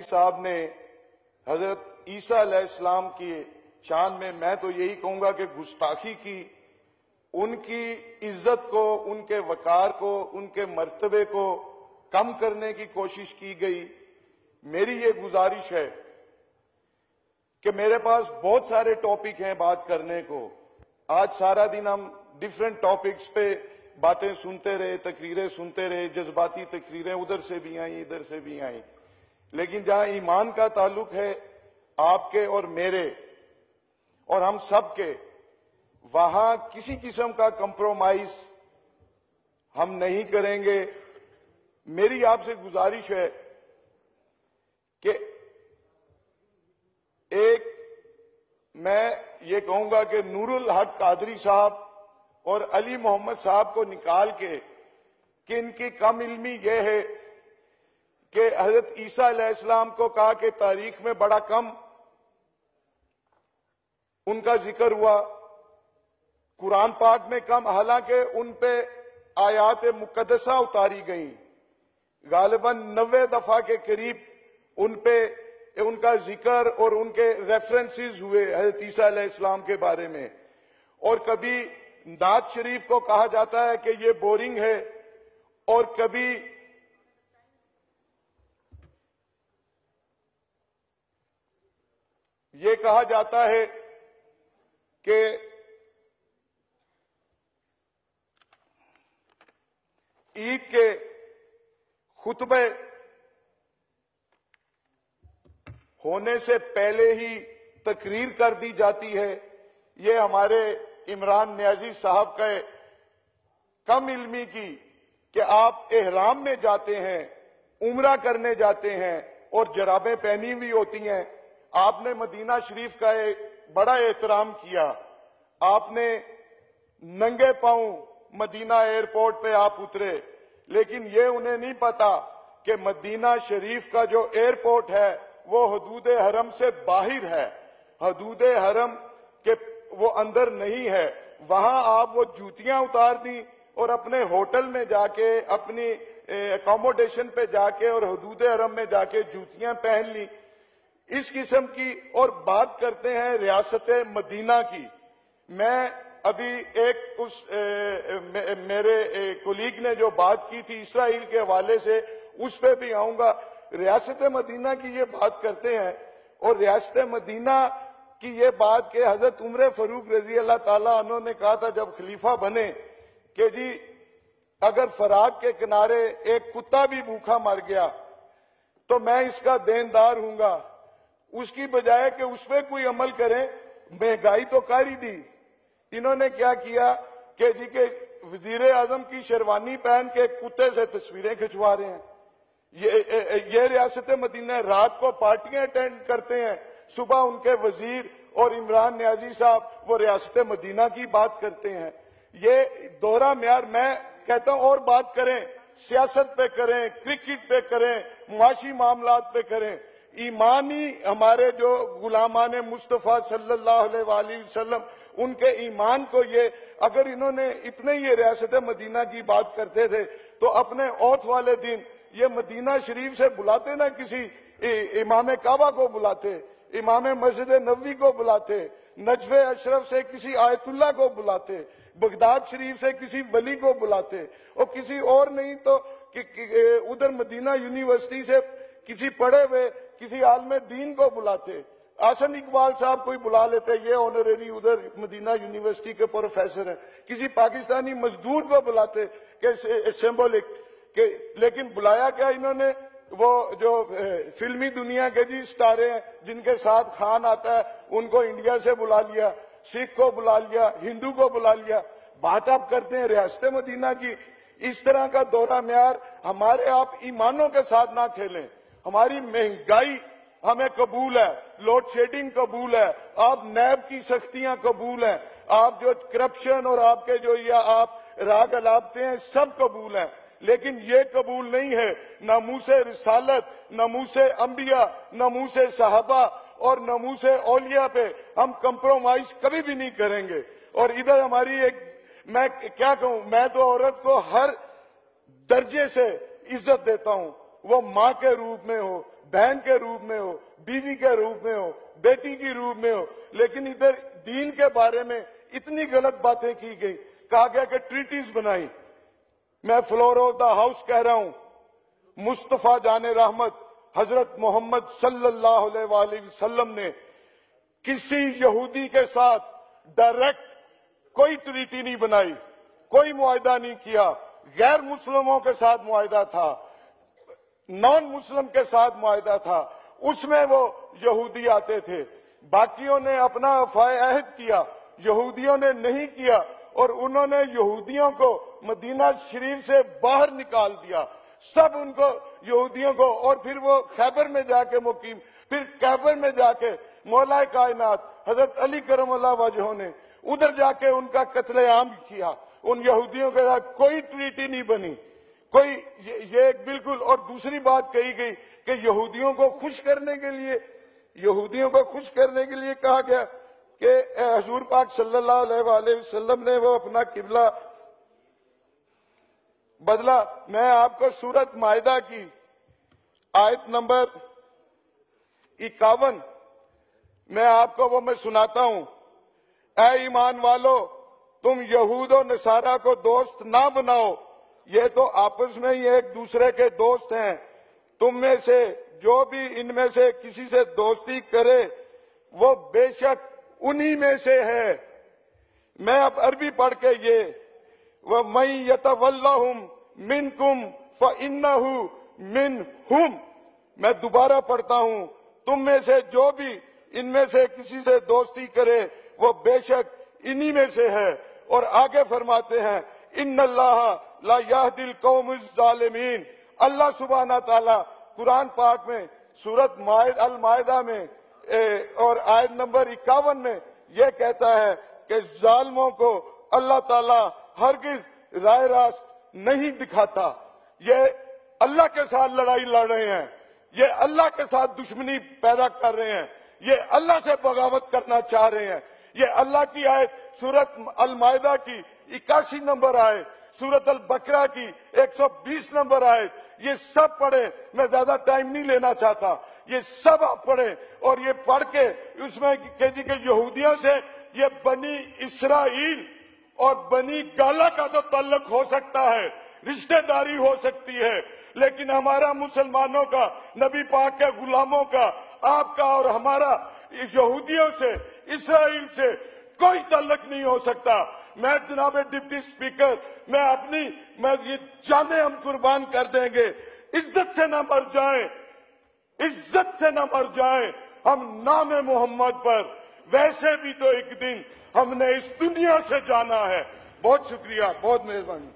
صاحب نے حضرت عیسیٰ علیہ السلام کی شان میں تو یہی کہوں گا کہ گستاخی کی، ان کی عزت کو، ان کے وقار کو، ان کے مرتبے کو کم کرنے کی کوشش کی گئی۔ میری یہ گزارش ہے کہ میرے پاس بہت سارے ٹاپک ہیں بات کرنے کو۔ آج سارا دن ہم ڈیفرنٹ ٹاپکس پہ باتیں سنتے رہے، تقریریں سنتے رہے، جذباتی تقریریں ادھر سے بھی آئیں ادھر سے بھی آئیں، لیکن جہاں ایمان کا تعلق ہے آپ کے اور میرے اور ہم سب کے، وہاں کسی قسم کا کمپرومائز ہم نہیں کریں گے۔ میری آپ سے گزارش ہے کہ ایک میں یہ کہوں گا کہ نور الحق قادری صاحب اور علی محمد صاحب کو نکال کے کہ ان کی کم علمی یہ ہے کہ حضرت عیسیٰ علیہ السلام کو کہا کہ تاریخ میں بڑا کم ان کا ذکر ہوا، قرآن پاک میں کم، حالانکہ ان پہ آیات مقدسہ اتاری گئیں، غالباً 90 دفعہ کے قریب ان پہ ان کا ذکر اور ان کے ریفرنسز ہوئے حضرت عیسیٰ علیہ السلام کے بارے میں۔ اور کبھی نعت شریف کو کہا جاتا ہے کہ یہ بورنگ ہے، اور کبھی یہ کہا جاتا ہے کہ عید کے خطبے ہونے سے پہلے ہی تقریر کر دی جاتی ہے۔ یہ ہمارے عمران نیازی صاحب کا کم علمی کی کہ آپ احرام میں جاتے ہیں، عمرہ کرنے جاتے ہیں اور جرابیں پہنی ہوئی ہوتی ہیں۔ آپ نے مدینہ شریف کا بڑا احترام کیا، آپ نے ننگے پاؤں مدینہ ایئرپورٹ پہ آپ اترے، لیکن یہ انہیں نہیں پتا کہ مدینہ شریف کا جو ایئرپورٹ ہے وہ حدود حرم سے باہر ہے، حدود حرم کے وہ اندر نہیں ہے۔ وہاں آپ وہ جوتیاں اتار دیں اور اپنے ہوٹل میں جا کے، اپنی اکوموڈیشن پہ جا کے اور حدود حرم میں جا کے جوتیاں پہن لی، اس قسم کی۔ اور بات کرتے ہیں ریاست مدینہ کی۔ میں ابھی میرے کولیگ نے جو بات کی تھی اسرائیل کے حوالے سے، اس پہ بھی آؤں گا۔ ریاست مدینہ کی یہ بات کرتے ہیں، اور ریاست مدینہ کی یہ بات کہ حضرت عمر فاروق رضی اللہ تعالیٰ عنہ نے کہا تھا جب خلیفہ بنے کہ جی اگر فرات کے کنارے ایک کتا بھی بھوکا مر گیا تو میں اس کا دیندار ہوں گا، اس کی بجائے کہ اس پہ کوئی عمل کریں، مہنگائی تو کر ہی دی۔ انہوں نے کیا کیا کہ جی کہ وزیر اعظم کی شیروانی پہن کے کتے سے تصویریں کھنچوا رہے ہیں۔ یہ ریاست مدینہ رات کو پارٹیاں اٹینڈ کرتے ہیں، صبح ان کے وزیر اور عمران نیازی صاحب وہ ریاست مدینہ کی بات کرتے ہیں۔ یہ دوہرا معیار، میں کہتا ہوں اور بات کریں، سیاست پہ کریں، کرکٹ پہ کریں، معاشی معاملات پہ کریں، ایمانی ہمارے جو غلامان مصطفیٰ صلی اللہ علیہ وآلہ وسلم ان کے ایمان کو یہ اگر انہوں نے اتنے یہ ریاست مدینہ کی بات کرتے تھے تو اپنے اوتھ والے دن یہ مدینہ شریف سے بلاتے نہ کسی امام کعبہ کو بلاتے، امام مسجد نبوی کو بلاتے، نجف اشرف سے کسی آیت اللہ کو بلاتے، بغداد شریف سے کسی ولی کو بلاتے، اور کسی اور نہیں تو ادھر مدینہ یونیورسٹی سے کسی پڑھے ہوئے کسی عالم دین کو بلاتے، حسن اقبال صاحب کوئی بلا لیتے، یہ آنریری ادھر مدینہ یونیورسٹی کے پروفیسر ہیں، کسی پاکستانی مزدور کو بلاتے کہ سمبولک، لیکن بلایا کیا انہوں نے؟ وہ جو فلمی دنیا کے جی ستارے ہیں جن کے ساتھ خان آتا ہے ان کو انڈیا سے بلا لیا، سکھ کو بلا لیا، ہندو کو بلا لیا۔ بات آپ کرتے ہیں ریاست مدینہ کی۔ اس طرح کا دورہ معیار ہمارے آپ ایمانوں کے ساتھ نہ کھیلیں۔ ہماری مہنگائی ہمیں قبول ہے، لوڈ شیڈنگ قبول ہے، آپ نیب کی سختیاں قبول ہیں، آپ جو کرپشن اور آپ کے جو یا آپ راگ الاپتے ہیں سب قبول ہیں، لیکن یہ قبول نہیں ہے ناموس رسالت، ناموس انبیاء، ناموس صحابہ اور ناموس اولیاء پہ ہم کمپرومائز کبھی بھی نہیں کریں گے۔ اور ادھر ہماری ایک، میں کیا کہوں، میں تو عورت کو ہر درجے سے عزت دیتا ہوں، وہ ماں کے روپ میں ہو، بہن کے روپ میں ہو، بیوی کے روپ میں ہو، بیٹی کی روپ میں ہو، لیکن ادھر دین کے بارے میں اتنی غلط باتیں کی گئی، کہا گیا کہ ٹریٹیز بنائی۔ میں فلور آف دا ہاؤس کہہ رہا ہوں، مصطفیٰ جان رحمت حضرت محمد صلی اللہ علیہ وآلہ وسلم نے کسی یہودی کے ساتھ ڈائریکٹ کوئی ٹریٹی نہیں بنائی، کوئی معاہدہ نہیں کیا۔ غیر مسلموں کے ساتھ معاہدہ تھا، نان مسلم کے ساتھ معاہدہ تھا، اس میں وہ یہودی آتے تھے۔ باقیوں نے اپنا وفائے عہد کیا، یہودیوں نے نہیں کیا، اور انہوں نے یہودیوں کو مدینہ شریف سے باہر نکال دیا، سب ان کو یہودیوں کو، اور پھر وہ خیبر میں جا کے مقیم، پھر خیبر میں جا کے مولا کائنات حضرت علی کرم اللہ وجہہ نے ادھر جا کے ان کا قتل عام کیا۔ ان یہودیوں کے ساتھ کوئی ٹریٹی نہیں بنی، کوئی یہ ایک بالکل۔ اور دوسری بات کہی گئی کہ یہودیوں کو خوش کرنے کے لیے کہا گیا کہ حضور پاک صلی اللہ علیہ وآلہ وسلم نے وہ اپنا قبلہ بدلا۔ میں آپ کو سورۃ مائدہ کی آیت نمبر 51 میں آپ کو وہ میں سناتا ہوں۔ اے ایمان والو، تم یہود و نصارہ کو دوست نہ بناؤ، یہ تو آپس میں ہی ایک دوسرے کے دوست ہیں۔ تم میں سے جو بھی ان میں سے کسی سے دوستی کرے وہ بے شک انہی میں سے ہے۔ میں اب عربی پڑھ کے یہ وَمَن يَتَوَلَّهُم مِّنكُمْ فَإِنَّهُ مِنْهُمْ، میں دوبارہ پڑھتا ہوں، تم میں سے جو بھی ان میں سے کسی سے دوستی کرے وہ بے شک انہی میں سے ہے۔ اور آگے فرماتے ہیں ان اللہ لا یہدی القوم الظالمین۔ اللہ سبحانہ تعالیٰ قرآن پاک میں سورۃ المائدہ میں اور آیت نمبر 51 میں یہ کہتا ہے کہ ظالموں کو اللہ تعالیٰ ہرگز راہ راست نہیں دکھاتا۔ یہ اللہ کے ساتھ لڑائی لڑ رہے ہیں، یہ اللہ کے ساتھ دشمنی پیدا کر رہے ہیں، یہ اللہ سے بغاوت کرنا چاہ رہے ہیں۔ یہ اللہ کی آیت سورۃ المائدہ کی 81 نمبر آیت، سورۃ البقرہ کی 120 نمبر آیت، یہ سب پڑھیں، میں زیادہ ٹائم نہیں لینا چاہتا، یہ سب آپ پڑھیں، اور یہ پڑھ کے اس میں کہ یہودیوں سے یہ بنی اسرائیل اور بنی گالا کا تو تعلق ہو سکتا ہے، رشتہ داری ہو سکتی ہے، لیکن ہمارا مسلمانوں کا، نبی پاک کے غلاموں کا، آپ کا اور ہمارا یہودیوں سے، اسرائیل سے کوئی تعلق نہیں ہو سکتا۔ میں جناب ڈپٹی اسپیکر، میں یہ جانیں ہم قربان کر دیں گے، عزت سے نہ مر جائیں، عزت سے نہ مر جائیں ہم نام محمد پر، ویسے بھی تو ایک دن ہم نے اس دنیا سے جانا ہے۔ بہت شکریہ، بہت مہربانی۔